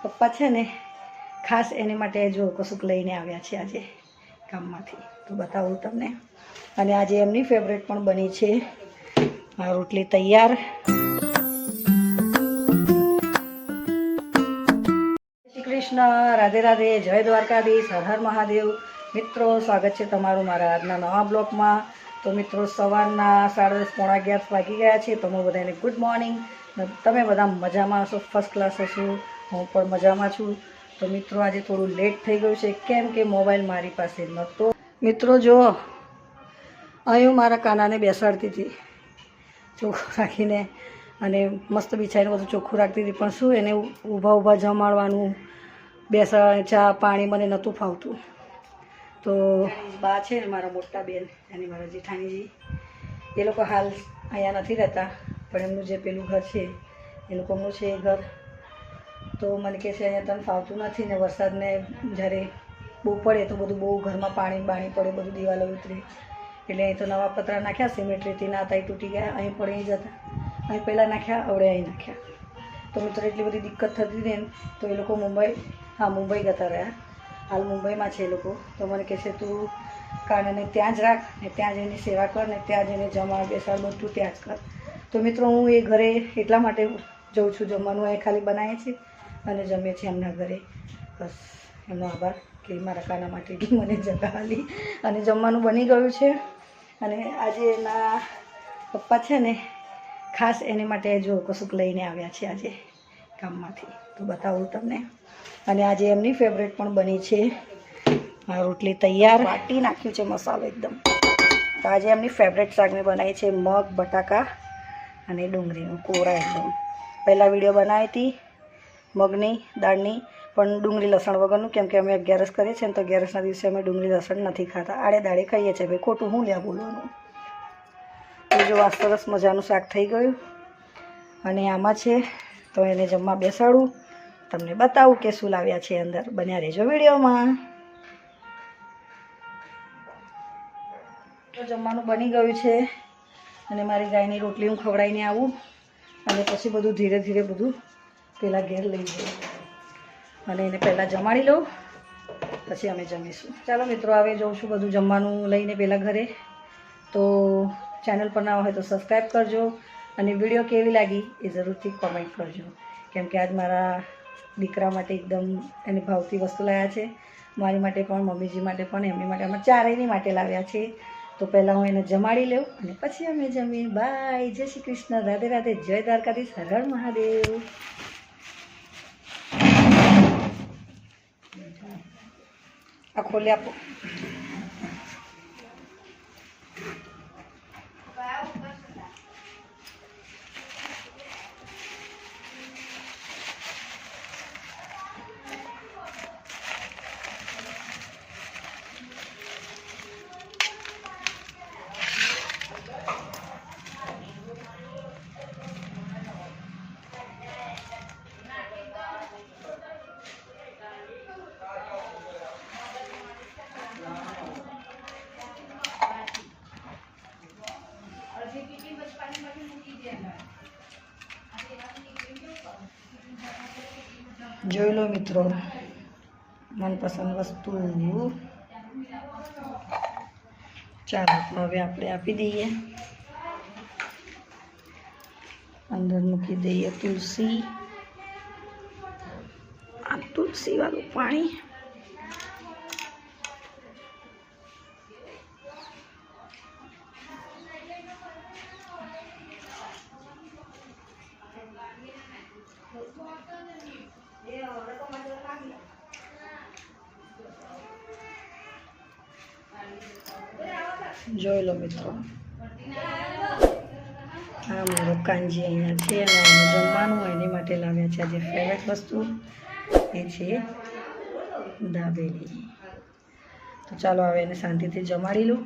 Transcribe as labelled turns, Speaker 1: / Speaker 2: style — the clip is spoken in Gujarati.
Speaker 1: પપ્પા છે ને ખાસ એની માટે જો કશુંક લઈને આવ્યા છે આજે ગામમાંથી, તો બતાવું તમને. અને આજે એમની ફેવરેટ પણ બની છે. આ રોટલી તૈયાર. શ્રી કૃષ્ણ, રાધે રાધે, જય દ્વારકાધીશ, હર હર મહાદેવ. મિત્રો, સ્વાગત છે તમારું મારા આજના નવા બ્લોગમાં. તો મિત્રો, સવારના 10:30 પોણા 11 વાગી ગયા છે. તમે બધાને ગુડ મોર્નિંગ. તમે બધા મજામાં હશો, ફર્સ્ટ ક્લાસ હશો. હું પણ મજામાં છું. તો મિત્રો, આજે થોડું લેટ થઈ ગયું છે કેમ કે મોબાઈલ મારી પાસે નહોતો. મિત્રો જો, અહીં મારા કાનાને બેસાડતી હતી ચોખ્ખું રાખીને, અને મસ્ત બિછાઈને બધું ચોખ્ખું રાખતી હતી. પણ શું, એને ઊભા ઊભા જમાડવાનું, બેસાડ, ચા પાણી મને નહોતું ફાવતું. તો બા છે ને મારા મોટા બેન, અને મારા જેઠાણીજી, એ લોકો હાલ અહીંયા નથી રહેતા, પણ એમનું જે પેલું ઘર છે એ લોકોનું છે એ ઘર. તો મને કહે છે અહીંયા તને ફાવતું નથી ને, વરસાદને જ્યારે બહુ પડે તો બધું બહુ ઘરમાં પાણી બાણી પડે, બધું દિવાલો ઉતરે, એટલે અહીં તો નવા પતરા નાખ્યા, સિમેન્ટ રેતીના હતા એ તૂટી ગયા, અહીં પણ અહીં જતા, અહીં પહેલાં નાખ્યા, હવે અહીં નાખ્યા. તો મિત્રો એટલી બધી દિક્કત થતી ને, તો એ લોકો મુંબઈ જતા રહ્યા. હાલ મુંબઈમાં છે એ લોકો. તો મને કહે છે તું કારણે ત્યાં જ રાખ ને, ત્યાં જઈને સેવા કર ને, ત્યાં જઈને જમા બેસાડ બધું ત્યાં જ કર. તો મિત્રો, હું એ ઘરે એટલા માટે જઉં છું, જમવાનું અહીં ખાલી બનાવે છે અને જમે છે એમના ઘરે. બસ એમનો આભાર કે મારા કાના માટે મને જગા આલી અને જમવાનું બની ગયું છે. અને આજે એના પપ્પા છે ને ખાસ એની માટે જો કશુંક લઈને આવ્યા છે આજે ગામમાંથી, તો બતાવું તમને. અને આજે એમની ફેવરેટ પણ બની છે. આ રોટલી તૈયાર, વાટી નાખ્યું છે મસાલો એકદમ. તો આજે એમની ફેવરેટ શાક મેં બનાવી છે, મગ બટાકા અને ડુંગળીનું કોરા એકદમ. પહેલાં વિડીયો બનાવી હતી મગની દાળની, પણ ડુંગળી લસણ વગરનું, કેમ કે અમે 11 કરીએ છીએ ને, તો 11ના દિવસે અમે ડુંગળી લસણ નથી ખાતા, આડે દાળે ખાઈએ છીએ. ભાઈ ખોટું હું લ્યા બોલવાનું. તો જો આ સરસ મજાનું શાક થઈ ગયું અને આમાં છે, તો એને જમવા બેસાડું, તમને બતાવું કે શું લાવ્યા છે અંદર. બન્યા રહેજો વિડીયોમાં. તો જમવાનું બની ગયું છે અને મારી ગાયની રોટલી હું ખવડાવીને આવું, અને પછી બધું ધીરે ધીરે બધું પેલા ઘેર લઈ જઈએ અને એને પહેલાં જમાડી લઉં, પછી અમે જમીશું. ચાલો મિત્રો, હવે જઉં છું બધું જમવાનું લઈને પહેલાં ઘરે. તો ચેનલ પર ના હોય તો સબસ્ક્રાઈબ કરજો, અને વિડીયો કેવી લાગી એ જરૂરથી કોમેન્ટ કરજો, કેમ કે આજ મારા દીકરા માટે એકદમ એની ભાવતી વસ્તુ લાવ્યા છે. મારી માટે પણ, મમ્મીજી માટે પણ, એમની માટે, અમે ચારેયની માટે લાવ્યા છે. તો પહેલાં હું એને જમાડી લઉં અને પછી અમે જમીએ. બાય, જય શ્રી કૃષ્ણ, રાધે રાધે, જય દ્વારકાધીશ, હર હર મહાદેવ. આ ખોલી આપો. જોઈ લો મિત્રો, મનપસંદ વસ્તુ. ચાલો હવે આપણે આપી દઈએ, અંદર મૂકી દઈએ તુલસી. આ તુલસી વાળું પાણી. જોઈ લો મિત્રો, હા મારો કાનજી અહીંયા છે અને એનું જમવાનું એની માટે લાવ્યા છે. આજે ફેવરેટ વસ્તુ એ છે દાબેલી. તો ચાલો હવે એને શાંતિથી જમાડી લઉં.